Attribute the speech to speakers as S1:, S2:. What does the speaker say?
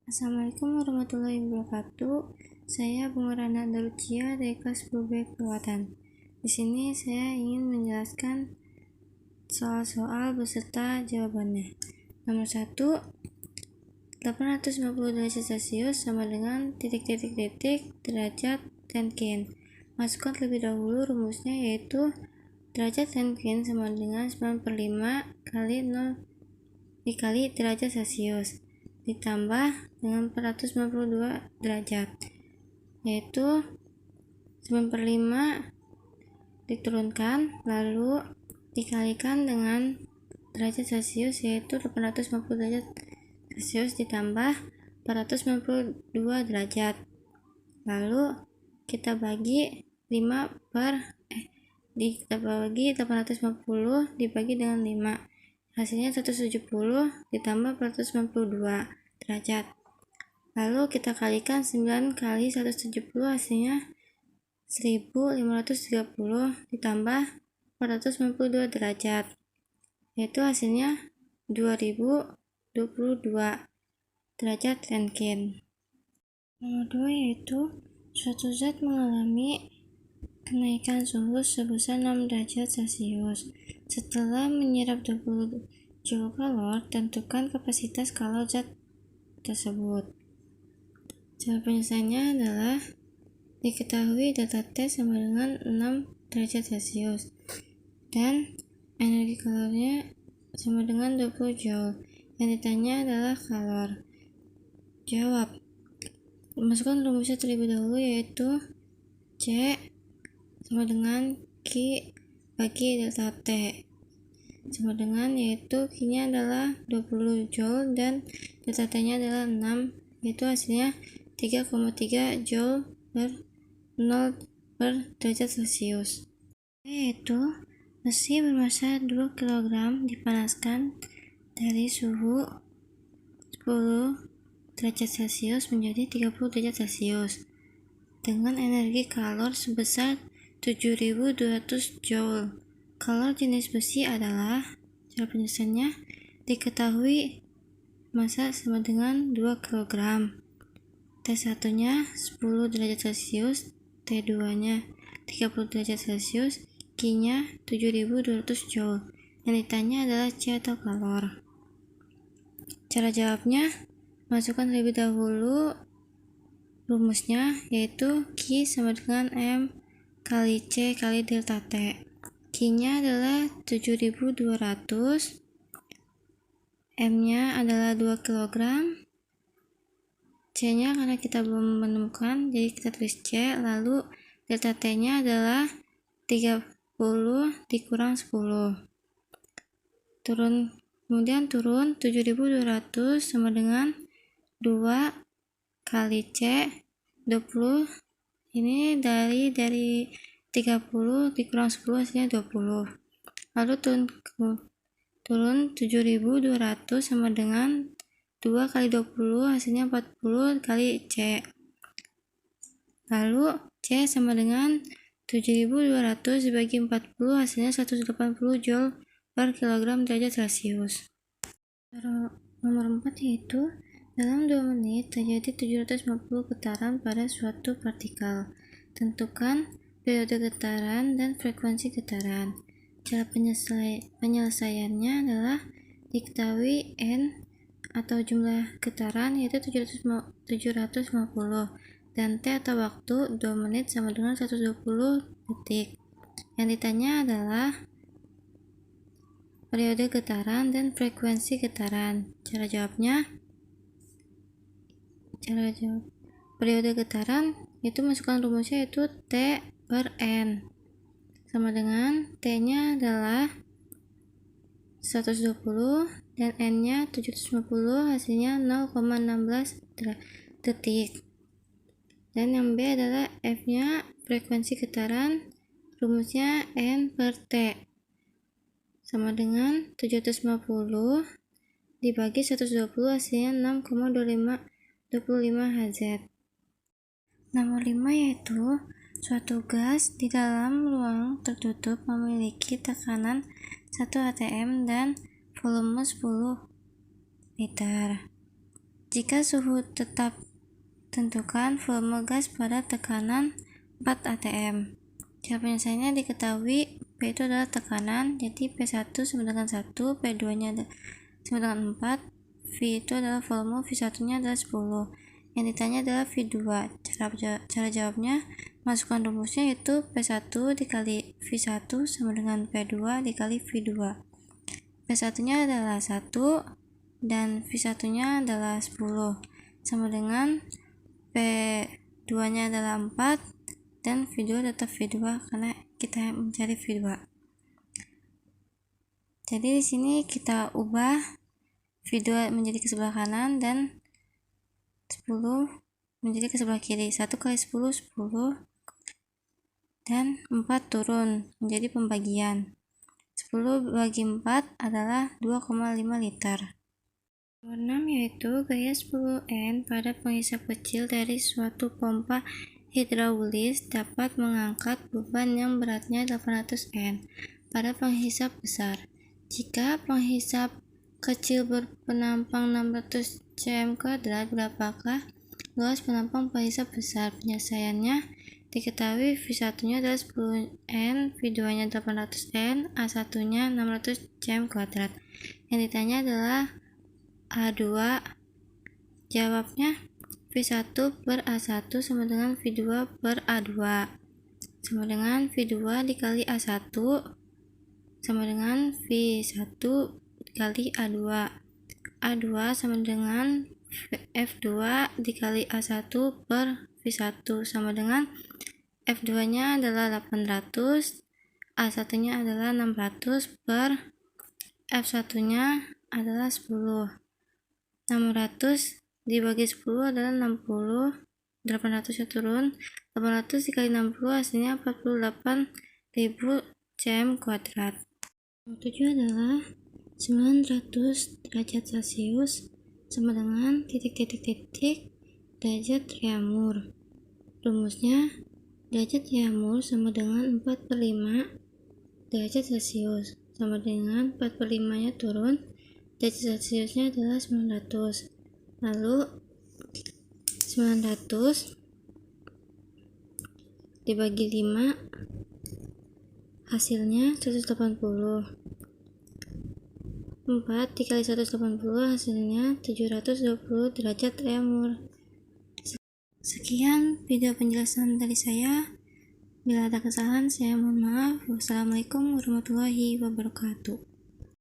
S1: Assalamualaikum warahmatullahi wabarakatuh. Saya Bunga Rana Darucia dari kelas 10B Perawatan. Di sini saya ingin menjelaskan soal-soal beserta jawabannya. Nomor 1, 850 derajat Celcius sama dengan titik-titik-titik derajat Rentgen. Masukkan terlebih dahulu rumusnya, yaitu derajat Rentgen sama dengan 9/5 kali 0 dikali derajat Celcius ditambah dengan 492 derajat, yaitu 9/5 diturunkan lalu dikalikan dengan derajat Celcius, yaitu 850 derajat Celcius ditambah 492 derajat, lalu kita bagi 850 dibagi dengan 5, hasilnya 170 ditambah 492 derajat. Lalu kita kalikan 9 kali 170, hasilnya 1530 ditambah 492 derajat, yaitu hasilnya 2022 derajat Rentgen. Nomor 2 yaitu suatu zat mengalami kenaikan suhu sebesar 6 derajat Celcius. Setelah menyerap 20 Joule kalor, tentukan kapasitas kalor zat tersebut. Cara penyelesaiannya adalah diketahui delta T sama dengan 6 derajat Celcius dan energi kalornya sama dengan 20 Joule. Yang ditanya adalah kalor. Jawab. Masukkan rumusnya terlebih dahulu, yaitu C sama dengan Q bagi delta T sama dengan, yaitu Q-nya adalah 20 Joule dan delta T-nya adalah 6, yaitu hasilnya 3,3 Joule per 0 per derajat Celcius. Yaitu besi bermassa 2 kg dipanaskan dari suhu 10 derajat Celcius menjadi 30 derajat Celcius dengan energi kalor sebesar 7200 Joule. Kalor jenis besi adalah, cara penyelesaiannya, diketahui massa sama dengan 2 kg. T1 nya 10 derajat Celcius, T2 nya 30 derajat Celcius, Q nya 7200 Joule. Yang ditanya adalah C atau kalor. Cara jawabnya, masukkan terlebih dahulu rumusnya, yaitu Q sama dengan M kali C kali delta T. Q-nya adalah 7200, M-nya adalah 2 kg, C-nya karena kita belum menemukan, jadi kita tulis C, lalu delta T-nya adalah 30 dikurang 10. Kemudian turun 7200 sama dengan 2 kali C, 20, ini dari 30 dikurang 10 hasilnya 20. Lalu turun 7200 sama dengan 2 kali 20 hasilnya 40 kali C. Lalu C sama dengan 7200 dibagi 40 hasilnya 180 Joule per kilogram derajat Celcius. Nomor 4 yaitu dalam 2 menit terjadi 750 getaran pada suatu partikel. Tentukan periode getaran dan frekuensi getaran. Cara penyelesaiannya adalah diketahui N atau jumlah getaran, yaitu 750, dan T atau waktu 2 menit sama dengan 120 detik. Yang ditanya adalah periode getaran dan frekuensi getaran. Cara jawab periode getaran itu masukkan rumusnya, yaitu T per N sama dengan T-nya adalah 120 dan N-nya 750, hasilnya 0,16 detik. Dan yang B adalah F-nya frekuensi getaran, rumusnya N per T sama dengan 750 dibagi 120, hasilnya 6,25 Hz. Nomor 5 yaitu suatu gas di dalam ruang tertutup memiliki tekanan 1 atm dan volume 10 liter. Jika suhu tetap, tentukan volume gas pada tekanan 4 atm. Cara penyelesaiannya diketahui. P itu adalah tekanan, jadi P1 sama dengan 1, P2 nya sama dengan 4, V itu adalah volume, V1 nya adalah 10. Yang ditanya adalah V2. Cara jawabnya, masukkan rumusnya, yaitu P1 dikali V1 sama dengan P2 dikali V2. P1 nya adalah 1 dan V1 nya adalah 10, sama dengan P2 nya adalah 4 dan V2 tetap V2 karena kita mencari V2. Jadi di sini kita ubah V2 menjadi ke sebelah kanan dan 10 menjadi ke sebelah kiri. 1 kali 10 10 dan 4 turun menjadi pembagian. 10 bagi 4 adalah 2,5 liter. Nomor 6 yaitu gaya 10N pada penghisap kecil dari suatu pompa hidraulis dapat mengangkat beban yang beratnya 800 N pada penghisap besar. Jika penghisap kecil berpenampang 600 cm², berapakah luas penampang penghisap besar? Penyelesaiannya diketahui V1 nya adalah 10 N, V2 nya 800 N, A1 nya 600 cm². Yang ditanya adalah A2. Jawabnya V1 per A1 sama dengan V2 per A2 sama dengan V2 dikali A1 sama dengan V1 dikali A2. A2 sama dengan F2 dikali A1 per V1 sama dengan F2 nya adalah 800, A1 nya adalah 600 per F1 nya adalah 10. 600 dibagi 10 adalah 60, 800 nya turun, 800 dikali 60 hasilnya 48.000 cm². Nomor 7 adalah 900 derajat Celcius sama dengan titik-titik-titik derajat Reaumur. Rumusnya, derajat Reaumur sama dengan 4/5 derajat Celcius sama dengan 4/5 nya turun, derajat Celciusnya adalah 900. Lalu 900 dibagi 5 hasilnya 180. 4 dikali 180 hasilnya 720 derajat Reaumur. Sekian video penjelasan dari saya. Bila ada kesalahan saya mohon maaf. Wassalamualaikum warahmatullahi wabarakatuh.